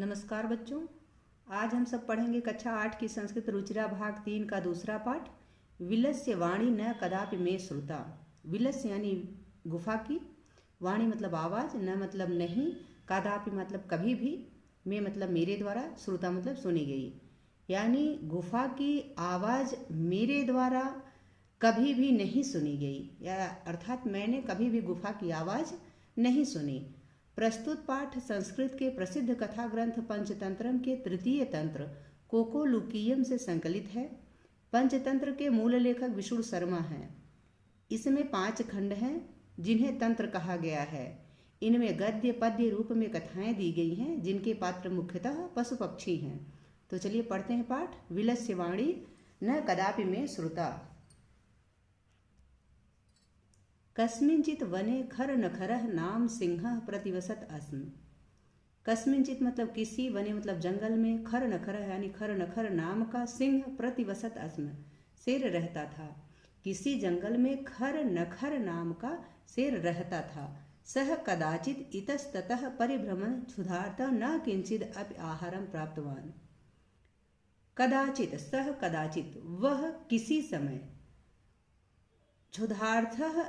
नमस्कार बच्चों, आज हम सब पढ़ेंगे कक्षा 8 की संस्कृत रुचिरा भाग 3 का दूसरा पाठ। विलस्य वाणी न कदापि में श्रुता। विलस्य यानी गुफा की, वाणी मतलब आवाज़, न मतलब नहीं, कदापि मतलब कभी भी, में मतलब मेरे द्वारा, श्रुता मतलब सुनी गई। यानी गुफा की आवाज़ मेरे द्वारा कभी भी नहीं सुनी गई, या अर्थात मैंने कभी भी गुफा की आवाज़ नहीं सुनी। प्रस्तुत पाठ संस्कृत के प्रसिद्ध कथा ग्रंथ पंचतंत्रम के तृतीय तंत्र कोकोलुकीयम से संकलित है। पंचतंत्र के मूल लेखक विष्णु शर्मा हैं। इसमें 5 खंड हैं जिन्हें तंत्र कहा गया है। इनमें गद्य पद्य रूप में कथाएं दी गई हैं जिनके पात्र मुख्यतः पशु पक्षी हैं। तो चलिए पढ़ते हैं पाठ। विलस्य वाणी न कदापि में श्रुता। कस्मिंचित वने खर नखरः नाम सिंहः प्रतिवसत अस्म। कस्मिंचित मतलब किसी, वने मतलब जंगल में, खर नखरः यानी खर नखर नाम का सिंह प्रतिवसत अस्म शेर रहता था। किसी जंगल में खर नखर नाम का शेर रहता था। सह कदाचित इतस्ततः परिभ्रमण क्षुधार्त न किंचिद अपि आहारम प्राप्तवान। कदाचित, सह कदाचित, वह किसी समय, क्षुधार्थः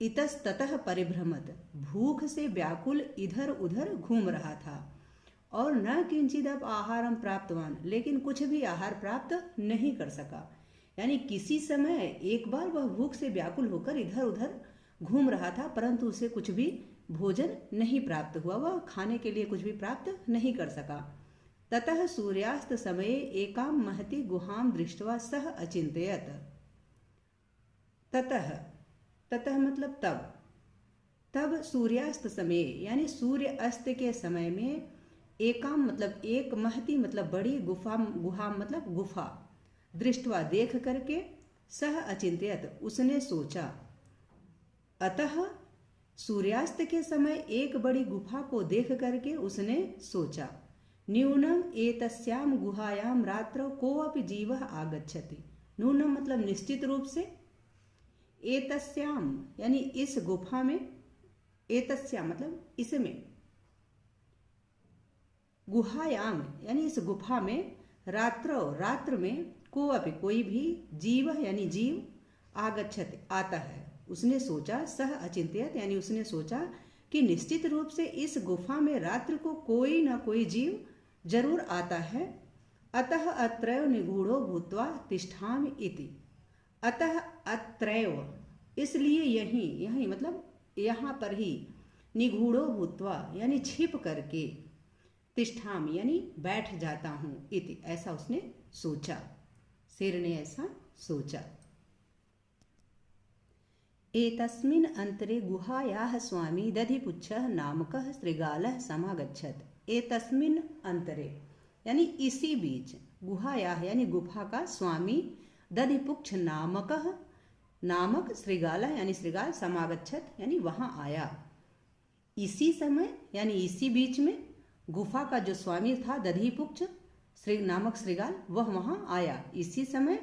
इतस्ततः परिभ्रमत, भूख से व्याकुल इधर उधर घूम रहा था। और न किंचित अब आहारम प्राप्तवान, लेकिन कुछ भी आहार प्राप्त नहीं कर सका। यानी किसी समय एक बार वह भूख से व्याकुल होकर इधर उधर घूम रहा था, परंतु उसे कुछ भी भोजन नहीं प्राप्त हुआ, वह खाने के लिए कुछ भी प्राप्त नहीं कर सका। ततः सूर्यास्त समये एकाम महति गुहाम दृष्ट्वा सह अचिंतयत। ततः मतलब तब सूर्यास्त समय यानी सूर्य अस्त के समय में, एकाम मतलब एक, महती मतलब बड़ी, गुहा मतलब गुफा, दृष्टवा देख करके, सह अचिंत्यत उसने सोचा। अतः सूर्यास्त के समय एक बड़ी गुफा को देख करके उसने सोचा। न्यूनम एतस्याम गुहायाम रात्रौ कोऽपि जीवः आगच्छति। न्यूनम मतलब निश्चित रूप से, एतस्याम यानी इस गुफा में, एतस्याम मतलब इसमें, गुहायाम यानी इस गुफा में, रात्र में, कोअपि कोई भी, जीव यानी जीव, आगच्छति आता है। उसने सोचा, सह अचिंत्यत यानी उसने सोचा कि निश्चित रूप से इस गुफा में रात्र को कोई ना कोई जीव जरूर आता है। अतः अत्रैव निगूढ़ो भूत्वा तिष्ठामि इति। अतः अत्रैव इसलिए यहीं मतलब यहाँ पर ही, निगूढ़ो भूत्वा यानी छिप करके, तिष्ठाम यानी बैठ जाता हूँ, इति ऐसा उसने सोचा, शेर ने ऐसा सोचा। एतस्मिन् अंतरे गुहायाः स्वामी दधिपुच्छः नामकः श्रृगालः समागच्छत्। एतस्मिन् अंतरे यानी इसी बीच, गुहायाः यानी गुफा का, स्वामी दधिपुच्छ नामक श्रृगालः यानी श्रृगाल, समागच्छत यानी वहां आया। इसी समय यानी इसी बीच में गुफा का जो स्वामी था दधिपुच्छ नामक श्रृगाल, वह वहां आया। इसी समय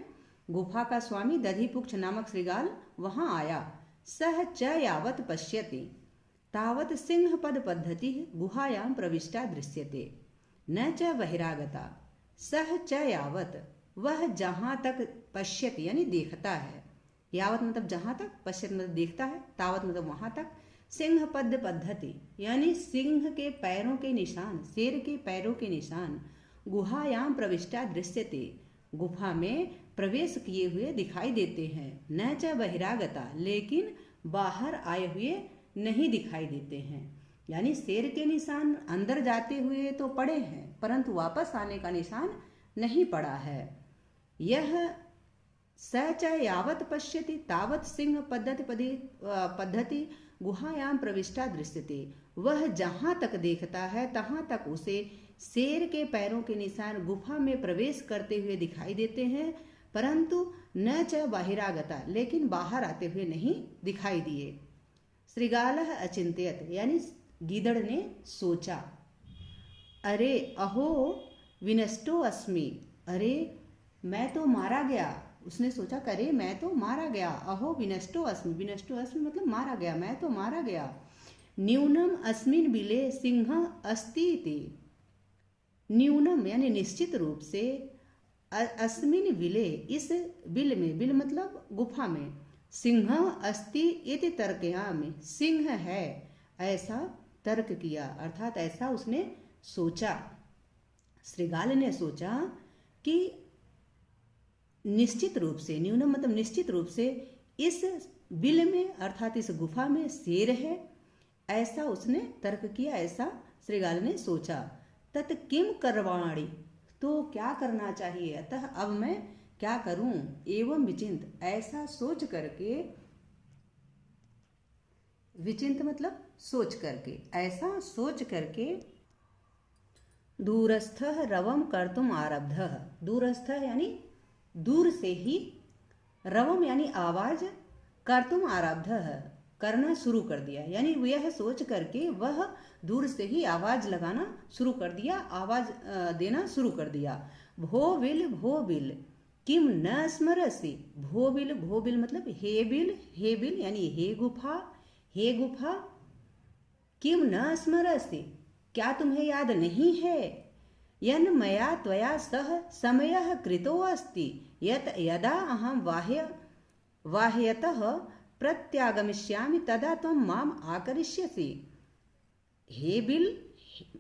गुफा का स्वामी दधिपुच्छ नामक श्रृगाल वहां आया। सह च यावत् पश्यति तावत् सिंहपद पद्धति गुहायां प्रविष्टा दृश्यते न च बहिरागता। सह च यावत् वह जहां तक, पश्यति यानी देखता है, यावत मतलब जहां तक, पश्यत मतलब देखता है, तावत मतलब वहां तक, सिंह पद पद्धति यानी सिंह के पैरों के निशान, शेर के पैरों के निशान, गुहायाम प्रविष्टा दृश्यते गुफा में प्रवेश किए हुए दिखाई देते हैं। न च बहिरागता लेकिन बाहर आए हुए नहीं दिखाई देते हैं। यानी शेर के निशान अंदर जाते हुए तो पड़े हैं, परंतु वापस आने का निशान नहीं पड़ा है। यह स च यावत् पश्यति तावत् सिंह पद्धति गुहायाम प्रविष्टा दृश्यते। वह जहां तक देखता है तहां तक उसे शेर के पैरों के निशान गुफा में प्रवेश करते हुए दिखाई देते हैं, परंतु न च बाहिरागता लेकिन बाहर आते हुए नहीं दिखाई दिए। श्रृगालः अचिंत्यत यानी गीदड़ ने सोचा। अरे अहो विनष्टो अस्मि, अरे मैं तो मारा गया। उसने सोचा, करे मैं तो मारा गया। अहो विनष्टो अस्मि, विनष्टो अस्मि मतलब मारा गया, मैं तो मारा गया। न्यूनम अस्मिन् बिले सिंह अस्ति इति। न्यूनम यानी निश्चित रूप से, अस्मिन विले इस बिल में, बिल मतलब गुफा में, सिंह अस्ति इति तर्कयामि, सिंह है ऐसा तर्क किया, अर्थात ऐसा उसने सोचा। श्रीगाल ने सोचा कि निश्चित रूप से, न्यूनम मतलब निश्चित रूप से, इस बिल में अर्थात इस गुफा में शेर है, ऐसा उसने तर्क किया, ऐसा श्रीगाल ने सोचा। तत् किम करवाणी, तो क्या करना चाहिए, अतः अब मैं क्या करूं, एवं विचिंत, ऐसा सोच करके, विचिंत मतलब सोच करके, ऐसा सोच करके, दूरस्थ रवम कर्तुम आरब्ध, दूरस्थ यानी दूर से ही, रवम यानी आवाज, कर्तुम आरब्ध करना शुरू कर दिया, यानी यह सोच करके वह दूर से ही आवाज लगाना शुरू कर दिया, आवाज देना शुरू कर दिया। भो बिल किम न स्मरसि, भो बिल मतलब हे बिल यानी हे गुफा, हे गुफा, किम न स्मरसि, क्या तुम्हें याद नहीं है, यन मया त्वया सह समयः कृतो अस्ति, यत यदा अहम बाह्यतः प्रत्यागमिष्यामि तदा त्वं माम आकरिष्यसि। हे बिल,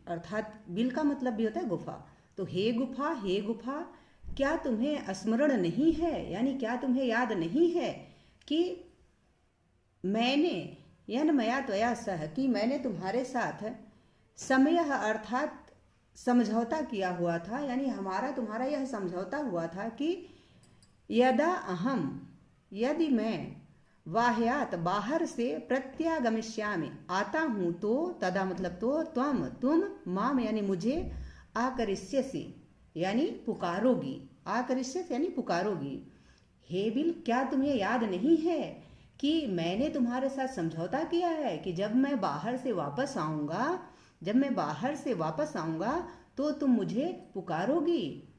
अर्थात बिल का मतलब भी होता है गुफा, तो हे गुफा, क्या तुम्हें स्मरण नहीं है, यानी क्या तुम्हें याद नहीं है कि मैंने, यन मया त्वया सह, कि मैंने तुम्हारे साथ, समय अर्थात समझौता किया हुआ था, यानी हमारा तुम्हारा यह समझौता हुआ था कि यदा अहम, यदि मैं, बाह्यात बाहर से, प्रत्यागमिष्यामि आता हूँ तो, तदा मतलब तो, तुम माम यानी मुझे, आकरिष्यसि यानी पुकारोगी, आकरिष्यसि यानी पुकारोगी। हे बिल, क्या तुम्हें याद नहीं है कि मैंने तुम्हारे साथ समझौता किया है कि जब मैं बाहर से वापस आऊंगा तो तुम मुझे पुकारोगी।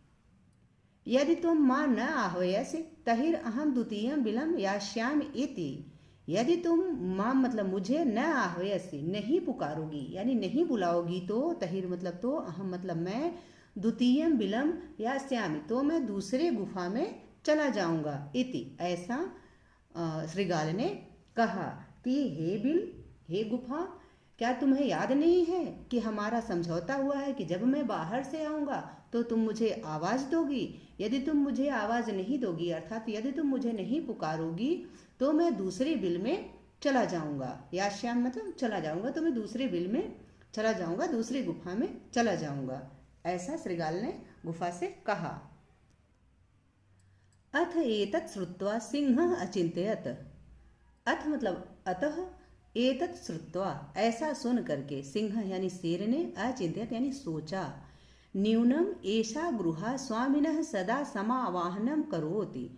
यदि तुम मां न आह्वयसि तहिर अहम द्वितीयं बिलम यास्यामि इति, यदि तुम मां मतलब मुझे, न आह्वयसि नहीं पुकारोगी यानी नहीं बुलाओगी, तो तहिर मतलब तो, अहम मतलब मैं, द्वितीयं बिलम यास्यामि तो मैं दूसरे गुफा में चला जाऊंगा, इति ऐसा श्रीगाल ने कहा कि हे बिल, हे गुफा, क्या तुम्हें याद नहीं है कि हमारा समझौता हुआ है कि जब मैं बाहर से आऊंगा तो तुम मुझे आवाज दोगी, यदि तुम मुझे आवाज नहीं दोगी अर्थात यदि तुम मुझे नहीं पुकारोगी तो मैं दूसरे बिल में चला जाऊंगा, या श्याम मतलब चला जाऊंगा, तो मैं दूसरे बिल में चला जाऊंगा, दूसरी गुफा में चला जाऊंगा, ऐसा श्रीगाल ने गुफा से कहा। अथ एतत् श्रुत्वा सिंहः अचिंत्यत, अथ मतलब अतः, एतत् श्रुत्वा ऐसा सुन करके, सिंह यानी शेर ने, अचिंत्यत यानी सोचा, न्यूनम एषा गृहा स्वामिनः सदा समावाहनम करोति,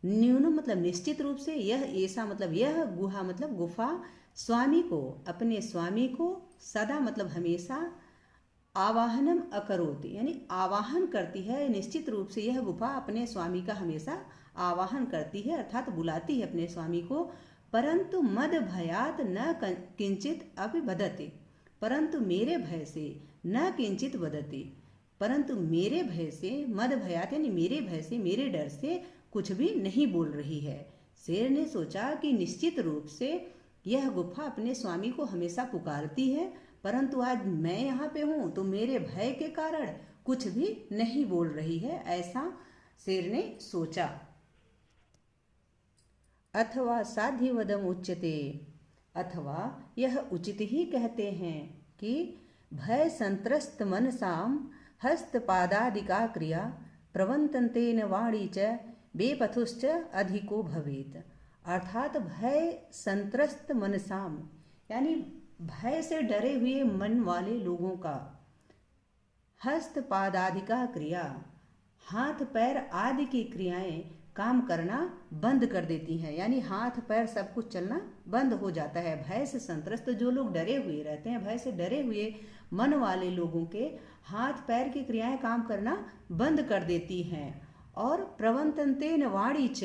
न्यूनम मतलब निश्चित रूप से, यह ऐसा मतलब यह, गुहा मतलब गुफा, स्वामी को अपने स्वामी को, सदा मतलब हमेशा, आवाहनम अकरोति यानी आवाहन करती है, निश्चित रूप से यह गुफा अपने स्वामी का हमेशा आवाहन करती है अर्थात बुलाती है अपने स्वामी को। परंतु मद भयात न किंचित अपि वदति, परंतु मेरे भय से, न किंचित वदति, परंतु मेरे भय से, मद भयात यानी मेरे भय से, मेरे डर से कुछ भी नहीं बोल रही है। शेर ने सोचा कि निश्चित रूप से यह गुफा अपने स्वामी को हमेशा पुकारती है, परंतु आज मैं यहाँ पे हूँ तो मेरे भय के कारण कुछ भी नहीं बोल रही है, ऐसा शेर ने सोचा। अथवा साध्यवदम उच्यते, अथवा यह उचित ही कहते हैं कि भय संत्रस्त मनसाम हस्तपादादिका क्रिया प्रवंतन्तेन वाणी च बेपथुश्च अधिको भवेत, अर्थात भय संत्रस्त मनसाम यानी भय से डरे हुए मन वाले लोगों का, हस्तपादादिका क्रिया हाथ पैर आदि की क्रियाएं काम करना बंद कर देती हैं, यानी हाथ पैर सब कुछ चलना बंद हो जाता है। भय से संत्रस्त जो लोग डरे हुए रहते हैं, भय से डरे हुए मन वाले लोगों के हाथ पैर की क्रियाएं काम करना बंद कर देती हैं। और प्रवंतन्तेन वाणी च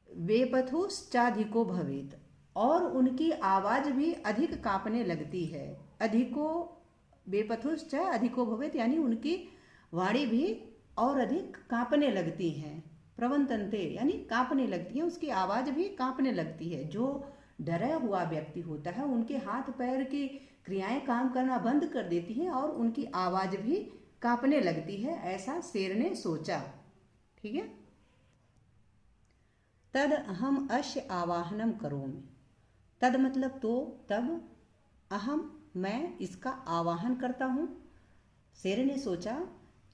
बेपथुश्चाधिको भवेत, और उनकी आवाज भी अधिक कांपने लगती है। अधिको बेपथुश्च अधिको भवेत्, यानी उनकी वाणी भी और अधिक कांपने लगती हैं। प्रवंतन्ते यानी कांपने लगती है, उसकी आवाज भी कांपने लगती है। जो डरा हुआ व्यक्ति होता है उनके हाथ पैर की क्रियाएं काम करना बंद कर देती हैं और उनकी आवाज भी कांपने लगती है, ऐसा शेर ने सोचा। ठीक है। तद अहम अश्य आवाहनम करोमि। तद मतलब तो, तब, अहम मैं इसका आवाहन करता हूँ। शेर ने सोचा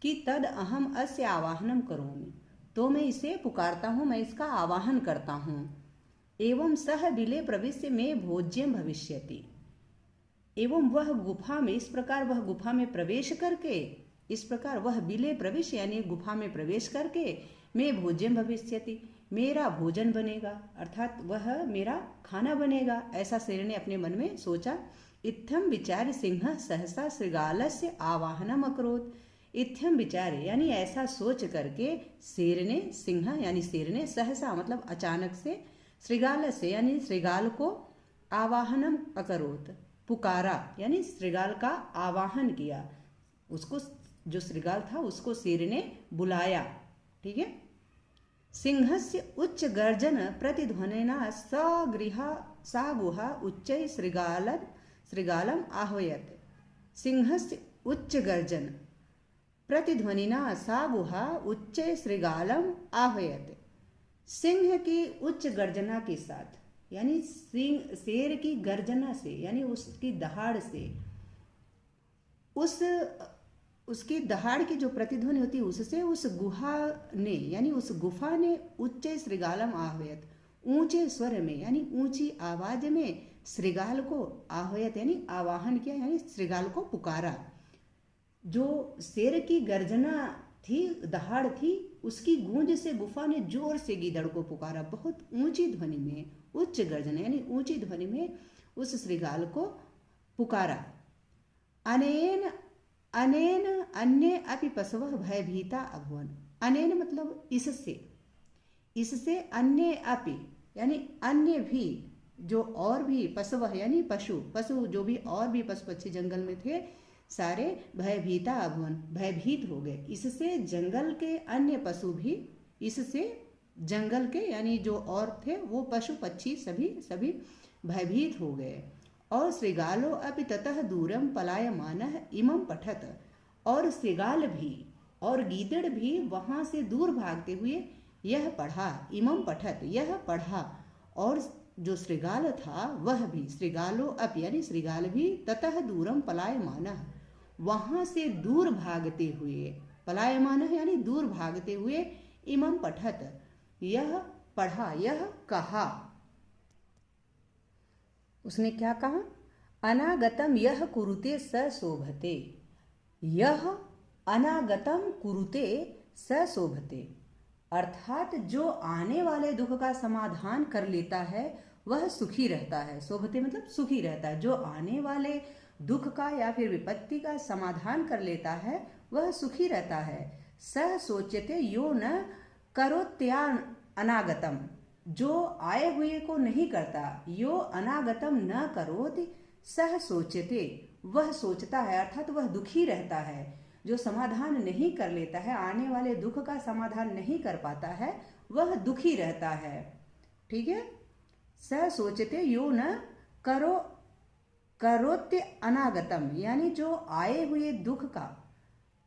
कि तद अहम अस्य आवाहनम करोमि, तो मैं इसे पुकारता हूँ, मैं इसका आवाहन करता हूँ। एवं सह बिले प्रविश्य में भोज्यम भविष्यति। एवं वह गुफा में, इस प्रकार वह गुफा में प्रवेश करके, इस प्रकार वह बिले प्रवेश यानी गुफा में प्रवेश करके मैं भोज्यम भविष्यति, मेरा भोजन बनेगा, अर्थात वह मेरा खाना बनेगा, ऐसा शेर ने अपने मन में सोचा। इत्थम विचार्य सिंह सहसा श्रृगालस्य आवाहनम अकरोत्। इत्थम विचार यानी ऐसा सोच करके शेर ने, सिंह यानी शेर ने, सहसा मतलब अचानक से, श्रृगाल से यानी श्रृगाल को, आवाहनम अकरोत् पुकारा यानी श्रृगाल का आवाहन किया। उसको, जो श्रृगाल था उसको शेर ने बुलाया। ठीक है। सिंहस्य उच्च गर्जन प्रतिध्वनिना सा गुहा उच्चै श्रृगालम आह्वयत्। सिंहस्य उच्च गर्जन प्रतिध्वनिना सा गुहा उच्चै श्रृगालम आह्वयत्। सिंह की उच्च गर्जना के साथ, यानी शेर की गर्जना से, यानी उसकी दहाड़ से, उसकी दहाड़ की जो प्रतिध्वनि होती है उससे उस गुहा ने, यानी उस गुफा ने उच्च श्रृगालम आह्वयत, ऊंचे स्वर में यानी ऊंची आवाज में श्रृगाल को आह्वयत यानी आवाहन किया, यानी श्रृगाल को पुकारा। जो शेर की गर्जना थी, दहाड़ थी, उसकी गूंज से गुफा ने जोर से गीदड़ को पुकारा, बहुत ऊंची ध्वनि में, उच्च गर्जना यानी ऊंची ध्वनि में उस श्रृगाल को पुकारा। अनेन अनेन अन्य अपि पशवः भयभीता अभवन्। अनेन मतलब इससे, इससे अन्य अपि यानी अन्य भी, जो और भी, पशवः यानी पशु जो भी और भी पशु पक्षी जंगल में थे सारे भयभीता अभवन भयभीत हो गए। इससे जंगल के अन्य पशु भी, इससे जंगल के यानी जो और थे वो पशु पक्षी सभी भयभीत हो गए। और श्रृगालो अपि ततः दूरम पलायमानः इमं पठत। और श्रृगाल भी और गीदड़ भी वहां से दूर भागते हुए यह पढ़ा, इमं पठत यह पढ़ा। और जो श्रृगाल था वह भी, श्रृगालो अपि यानी श्रृगाल भी, ततः दूरम पलायमानः वहां से दूर भागते हुए, पलायमानः यानी दूर भागते हुए, इमं पठत यह पढ़ा, यह कहा। उसने क्या कहा? अनागतम यह कुरुते स शोभते। यह अनागतम कुरुते स शोभते, अर्थात जो आने वाले दुख का समाधान कर लेता है वह सुखी रहता है। शोभते मतलब सुखी रहता है। जो आने वाले दुख का या फिर विपत्ति का समाधान कर लेता है वह सुखी रहता है। सह सोचते यो न करोत्या अनागतम, जो आए हुए को नहीं करता, यो अनागतम न करोति सह सोचते, वह सोचता है, अर्थात वह दुखी रहता है। जो समाधान नहीं कर लेता है, आने वाले दुख का समाधान नहीं कर पाता है, वह दुखी रहता है। ठीक है। स सोचते यो न करोत्य अनागतम, यानी जो आए हुए दुख का,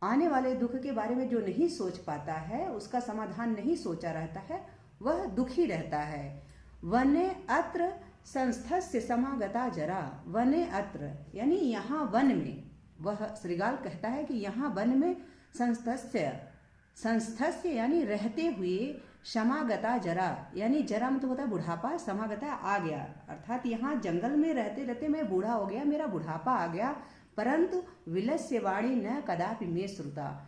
आने वाले दुख के बारे में जो नहीं सोच पाता है, उसका समाधान नहीं सोचा रहता है, वह दुखी रहता है। वने अत्र संस्थस्य समागता जरा। वने अत्र यानी यहाँ वन में, वह श्रृगाल कहता है कि यहाँ वन में संस्थस्य यानी रहते हुए, समागता जरा यानी जरा मतलब होता है बुढ़ापा, समागता आ गया, अर्थात यहाँ जंगल में रहते रहते मैं बूढ़ा हो गया, मेरा बुढ़ापा आ गया। परंतु विलस्य वाणी न कदापि में श्रुता।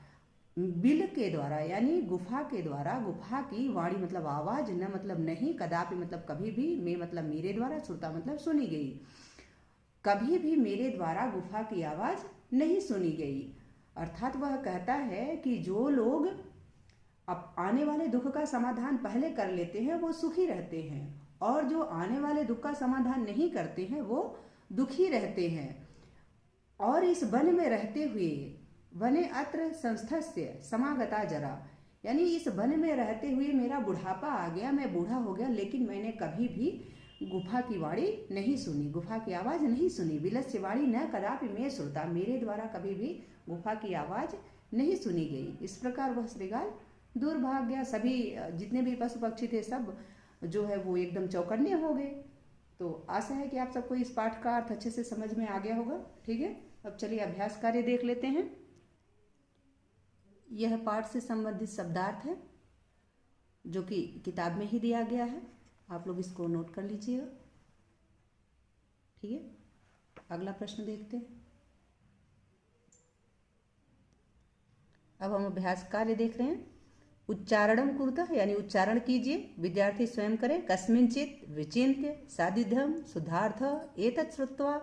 बिल के द्वारा यानी गुफा के द्वारा, गुफा की वाणी मतलब आवाज, न मतलब नहीं, कदापि मतलब कभी भी, में मतलब मेरे द्वारा, श्रुता मतलब सुनी गई, कभी भी मेरे द्वारा गुफा की आवाज नहीं सुनी गई। अर्थात वह कहता है कि जो लोग अब आने वाले दुख का समाधान पहले कर लेते हैं वो सुखी रहते हैं, और जो आने वाले दुख का समाधान नहीं करते हैं वो दुखी रहते हैं। और इस वन में रहते हुए वने अत्र संस्थस्य समागता जरा, यानी इस वन में रहते हुए मेरा बुढ़ापा आ गया, मैं बूढ़ा हो गया, लेकिन मैंने कभी भी गुफा की वाणी नहीं सुनी, गुफा की आवाज़ नहीं सुनी। विलस्य वाणी न कदापि मैं श्रोता, मेरे द्वारा कभी भी गुफा की आवाज़ नहीं सुनी गई। इस प्रकार वह श्रीगाल दूर भाग गया। सभी जितने भी पशु पक्षी थे सब जो है वो एकदम चौकन्ने हो गए। तो आशा है कि आप सबको इस पाठ का अर्थ अच्छे से समझ में आ गया होगा। ठीक है, अब चलिए अभ्यास कार्य देख लेते हैं। यह पाठ से संबंधित शब्दार्थ है जो कि किताब में ही दिया गया है, आप लोग इसको नोट कर लीजिएगा। ठीक है, अगला प्रश्न देखते हैं। अब हम अभ्यास कार्य देख रहे हैं। उच्चारणम कुरुतः, यानी उच्चारण कीजिए, विद्यार्थी स्वयं करें। कस्मिंचित विचिन्त्य साधिध्यम शुद्धार्थ एतत् श्रुत्वा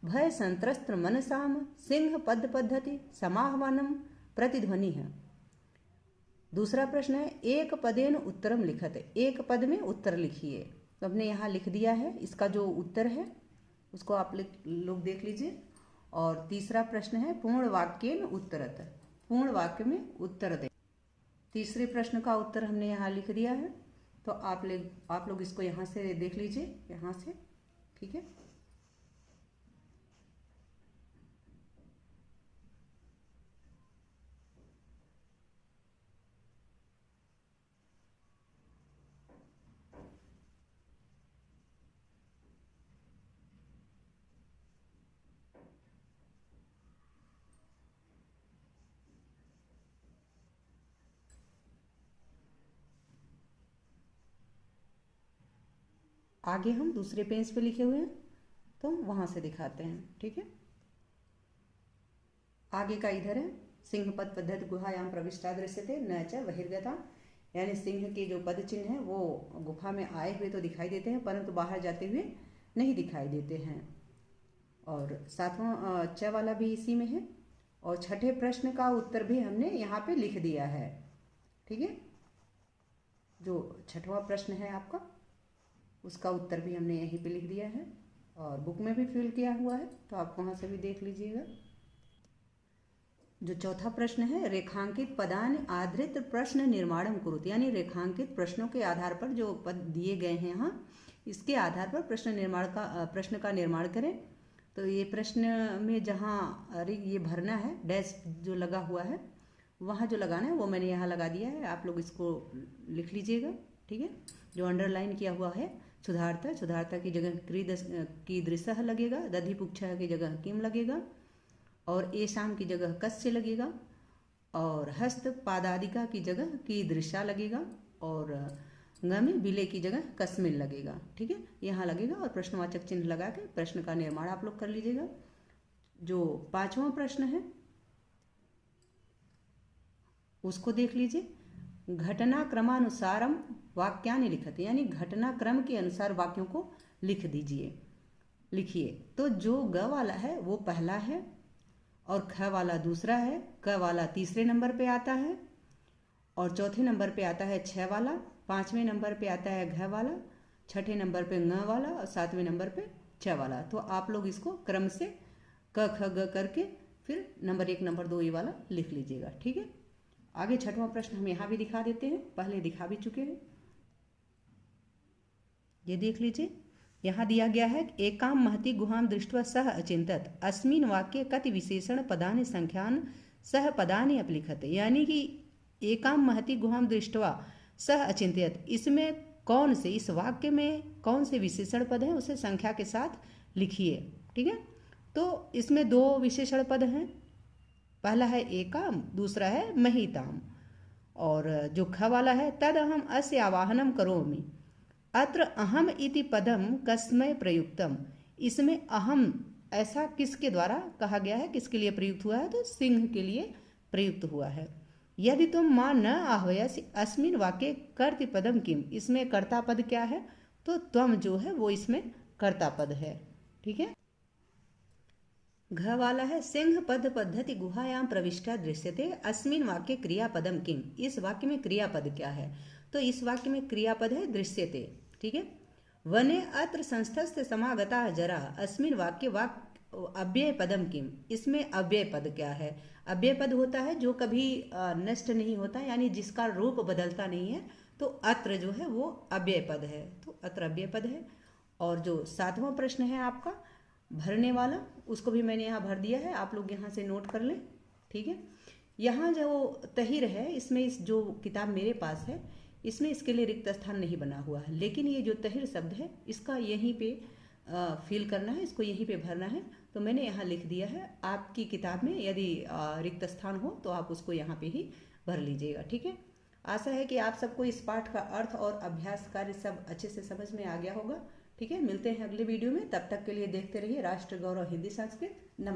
भय संत्रस्त मनसाम सिंह पद पद्धति समाह्वानम प्रतिध्वनि है। दूसरा प्रश्न है एक पदेन उत्तरम लिखत, एक पद में उत्तर लिखिए। तो हमने यहाँ लिख दिया है, इसका जो उत्तर है उसको आप लोग देख लीजिए। और तीसरा प्रश्न है पूर्ण वाक्येन उत्तरत, पूर्ण वाक्य में उत्तर दें। तीसरे प्रश्न का उत्तर हमने यहाँ लिख दिया है, तो आप लोग इसको यहाँ से देख लीजिए, यहाँ से। ठीक है, आगे हम दूसरे पेज पे लिखे हुए हैं तो वहां से दिखाते हैं। ठीक है, आगे का इधर है सिंह पद पद्धति गुहायाम प्रविष्टा दृश्यते न च बहिर्गता, यानी सिंह के जो पद चिन्ह हैं वो गुफा में आए हुए तो दिखाई देते हैं परंतु बाहर जाते हुए नहीं दिखाई देते हैं। और सातवां च वाला भी इसी में है। और छठे प्रश्न का उत्तर भी हमने यहाँ पे लिख दिया है। ठीक है, जो छठवां प्रश्न है आपका उसका उत्तर भी हमने यहीं पे लिख दिया है और बुक में भी फिल किया हुआ है, तो आप वहाँ से भी देख लीजिएगा। जो चौथा प्रश्न है रेखांकित पदान आधृत प्रश्न निर्माणम कुरुत, यानी रेखांकित प्रश्नों के आधार पर जो पद दिए गए हैं यहाँ इसके आधार पर प्रश्न का निर्माण करें। तो ये प्रश्न में जहाँ ये भरना है डैश जो लगा हुआ है वहाँ जो लगाना है वो मैंने यहाँ लगा दिया है, आप लोग इसको लिख लीजिएगा। ठीक है, जो अंडरलाइन किया हुआ है क्षुधार्ता की जगह की दृश्य लगेगा, दधिपुच्छ की जगह किम लगेगा, और एशाम की जगह कस्य लगेगा, और हस्त पादादिका की जगह की दृश्या लगेगा, और ग में विलय की जगह कस्मिन लगेगा। ठीक है, यहाँ लगेगा और प्रश्नवाचक चिन्ह लगा के प्रश्न का निर्माण आप लोग कर लीजिएगा। जो पांचवा प्रश्न है उसको देख लीजिए। घटना क्रमानुसारम वाक्यानि लिखते, यानी घटना क्रम के अनुसार वाक्यों को लिख दीजिए, लिखिए। तो जो ग वाला है वो पहला है और ख वाला दूसरा है, क वाला तीसरे नंबर पे आता है, और चौथे नंबर पे आता है छ वाला, पांचवें नंबर पे आता है घ वाला, छठे नंबर पे ङ वाला और सातवें नंबर पे छ वाला। तो आप लोग इसको क्रम से क ख ग करके फिर नंबर 1 नंबर 2 ये वाला लिख लीजिएगा। ठीक है, आगे छठवां प्रश्न हम यहाँ भी दिखा देते हैं, पहले दिखा भी चुके हैं, ये देख लीजिए। यहाँ दिया गया है एकाम महति गुहाम दृष्ट्वा सह अचिंतत अस्मिन वाक्य कति विशेषण पदानि संख्यान सह पदानि अपलिखते, यानी कि एकाम महति गुहाम दृष्ट्वा सह अचिंत्यत, इसमें कौन से, इस वाक्य में कौन से विशेषण पद हैं उसे संख्या के साथ लिखिए। ठीक है, तो इसमें 2 विशेषण पद हैं, पहला है एकाम, दूसरा है महिताम। और जो ख वाला है तद अहम अस्य आवाहनम करोमि, अत्र अहम इति पदम कस्मै प्रयुक्तम, इसमें अहम ऐसा किसके द्वारा कहा गया है, किसके लिए प्रयुक्त हुआ है, तो सिंह के लिए प्रयुक्त हुआ है। यदि तुम मां न आह्वयसि अस्मिन वाक्य कर्तृ पदम किम, इसमें कर्ता पद क्या है, तो त्वम जो है वो इसमें कर्ता पद है। ठीक है, घ वाला है सिंह पद पद्धति गुहायाम प्रविष्टा दृश्यते अस्मिन वाक्य क्रियापदम किम, इस वाक्य में क्रियापद क्या है, तो इस वाक्य में क्रियापद है दृश्यते। ठीक है, वने अत्र संस्थस्थ समागता जरा, अस्मिन वाक्य अव्यय पदम किम, इसमें अव्यय पद क्या है? अव्यय पद होता है जो कभी नष्ट नहीं होता, यानी जिसका रूप बदलता नहीं है, तो अत्र जो है वो अव्यय पद है, तो अत्र अव्यय पद है। और जो 7वां प्रश्न है आपका भरने वाला, उसको भी मैंने यहाँ भर दिया है, आप लोग यहाँ से नोट कर लें, ठीक है। यहाँ जो तहिर है, इसमें इस जो किताब मेरे पास है इसमें इसके लिए रिक्त स्थान नहीं बना हुआ है, लेकिन ये जो तहिर शब्द है इसका यहीं पे फिल करना है, इसको यहीं पे भरना है। तो मैंने यहाँ लिख दिया है, आपकी किताब में यदि रिक्त स्थान हो तो आप उसको यहाँ पे ही भर लीजिएगा, ठीक है। आशा है कि आप सबको इस पाठ का अर्थ और अभ्यास कार्य सब अच्छे से समझ में आ गया होगा, ठीक है। मिलते हैं अगले वीडियो में, तब तक के लिए देखते रहिए राष्ट्र गौरव हिंदी संस्कृत। नमस्कार।